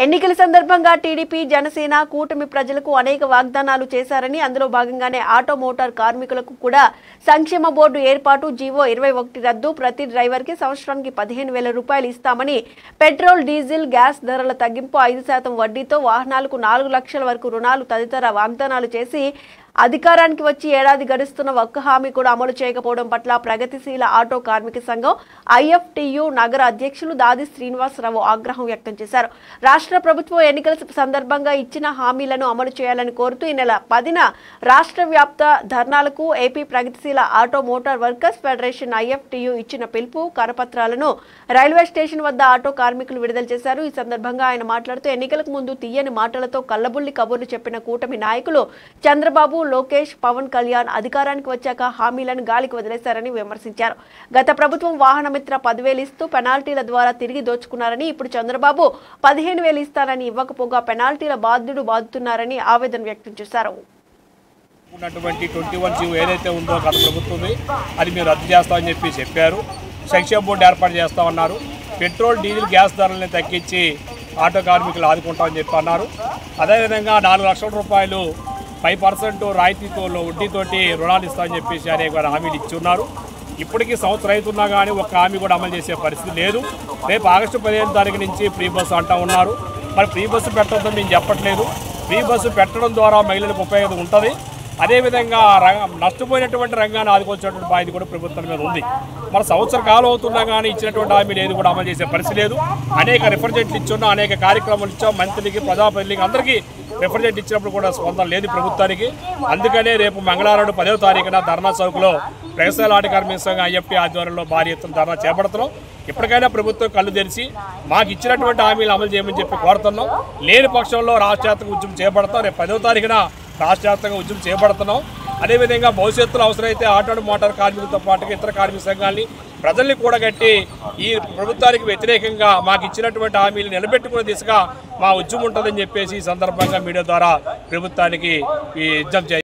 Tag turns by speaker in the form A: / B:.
A: ఎన్నికల సందర్భంగా టీడీపీ జనసేన కూటమి ప్రజలకు అనేక వాగ్దానాలు చేశారని అందులో భాగంగానే ఆటో మోటార్ కార్మికులకు కూడా సంక్షేమ బోర్డు ఏర్పాటు జీవో 21 రద్దు ప్రతి డ్రైవర్ కి సంవత్సరానికి 15,000 రూపాయలు ఇస్తామని పెట్రోల్ డీజిల్ గ్యాస్ ధరల తగ్గింపు 5% వడ్డీతో వాహనాలకు 4 లక్షల వరకు రుణాలు తదితర వాగ్దానాలు చేసి అధికారానికి వచ్చి ఏడాది గడుస్తున్న ఒక్క హామీ కూడా అమలు చేయకపోవడం పట్ల ప్రగతిశీల ఆటో కార్మిక సంఘం ఐఎఫ్టియు నగర అధ్యక్షులు దాది శ్రీనివాసరావు ఆగ్రహం వ్యక్తం చేశారు. రాష్ట్ర ప్రభుత్వం ఎన్నికల సందర్భంగా ఇచ్చిన హామీలను అమలు చేయాలని కోరుతూ ఈ నెల 10న రాష్ట్ర వ్యాప్త ధర్నాలకు ఏపీ ప్రగతిశీల auto motor workers federation IFTU ఇచ్చిన పిలుపు కరపత్రాలను రైల్వే స్టేషన్ వద్ద ఆటో కార్మికులు విడుదల చేశారు. ఈ సందర్భంగా ఆయన మాట్లాడుతూ ఎన్నికలకు ముందు తీయని మాటలతో కల్లబుల్లి కబుర్లు చెప్పిన కూటమి నాయకులు చంద్రబాబు, లోకేష్, పవన్ కళ్యాణ్ అధికారానికి వచ్చాక హామీలను గాలికి వదిలేశారని విమర్శించారు. గత ప్రభుత్వం వాహనమిత్ర 10,000 ఇస్తూ పెనాల్టీల ద్వారా తిరిగి దోచుకున్నారని, ఇప్పుడు చంద్రబాబు 15,000 ఇస్తారని ఇవ్వకపోగా పెనాల్టీల బాధితున్నారని ఆవేదన వ్యక్తం చేశారు.
B: ఉన్నటువంటి 21 జీవో ఏదైతే ఉందో గత ప్రభుత్వమే అది మీరు రద్దు చేస్తామని చెప్పారు. సంక్షేమ బోర్డు ఏర్పాటు చేస్తామన్నారు. పెట్రోల్ డీజిల్ గ్యాస్ ధరలను తగ్గించి ఆటో కార్మికులు ఆదుకుంటామని చెప్పి అన్నారు. అదేవిధంగా 4 లక్షల రూపాయలు 5% రాయితీతో వడ్డీతోటి రుణాలు ఇస్తామని చెప్పేసి అనేక హామీలు ఇచ్చి ఉన్నారు. ఇప్పటికీ సంవత్సరం అవుతున్నా కానీ ఒక్క హామీ కూడా అమలు చేసే పరిస్థితి లేదు. రేపు ఆగస్టు 15 తారీఖు నుంచి ఫ్రీ బస్సు అంటూ ఉన్నారు. మరి ఫ్రీ బస్సు పెట్టొద్దని మేము చెప్పట్లేదు. ఫ్రీ బస్సు పెట్టడం ద్వారా మహిళలకు ఉపయోగం ఉంటుంది. అదేవిధంగా నష్టపోయినటువంటి రంగాన్ని ఆదుకోవాల్సినటువంటి బాధ్యత కూడా ప్రభుత్వం మీద ఉంది. మన సంవత్సర కాలం అవుతున్నా కానీ ఇచ్చినటువంటి హామీలు ఏది కూడా అమలు చేసే పరిస్థితి లేదు. అనేక రిప్రజెంట్లు ఇచ్చున్నా, అనేక కార్యక్రమాలు ఇచ్చాం. మంత్రికి, ప్రజాప్రతినిధులకి అందరికీ రిప్రజెంట్ ఇచ్చినప్పుడు కూడా స్పందన లేదు ప్రభుత్వానికి. అందుకనే రేపు మంగళవారం 10వ తారీఖున ధర్నా చౌక్లో ప్రగతిశీల ఆటో కార్మిక సంఘం ఐఎఫ్టీ ఆధ్వర్యంలో భారీ ఎత్తున ధర్నా చేపడుతున్నాం. ఇప్పటికైనా ప్రభుత్వం కళ్ళు తెరిచి మాకు ఇచ్చినటువంటి హామీలు అమలు చేయమని చెప్పి కోరుతున్నాం. లేని పక్షంలో రాష్ట్రవ్యాప్తంగా ఉద్యమం చేపడతాం. రేపు 10వ తారీఖున రాష్ట్రవ్యాప్తంగా ఉద్యమం చేపడుతున్నాం. అదేవిధంగా భవిష్యత్తులో అవసరమైతే ఆటో మోటార్ కార్మికులతో పాటుగా ఇతర కార్మిక సంఘాలని ప్రజల్ని కూడగట్టి ఈ ప్రభుత్వానికి వ్యతిరేకంగా మాకు ఇచ్చినటువంటి హామీలు నిలబెట్టుకునే దిశగా మా ఉద్యమం ఉంటుందని చెప్పేసి ఈ సందర్భంగా మీడియా ద్వారా ప్రభుత్వానికి విజ్ఞప్తి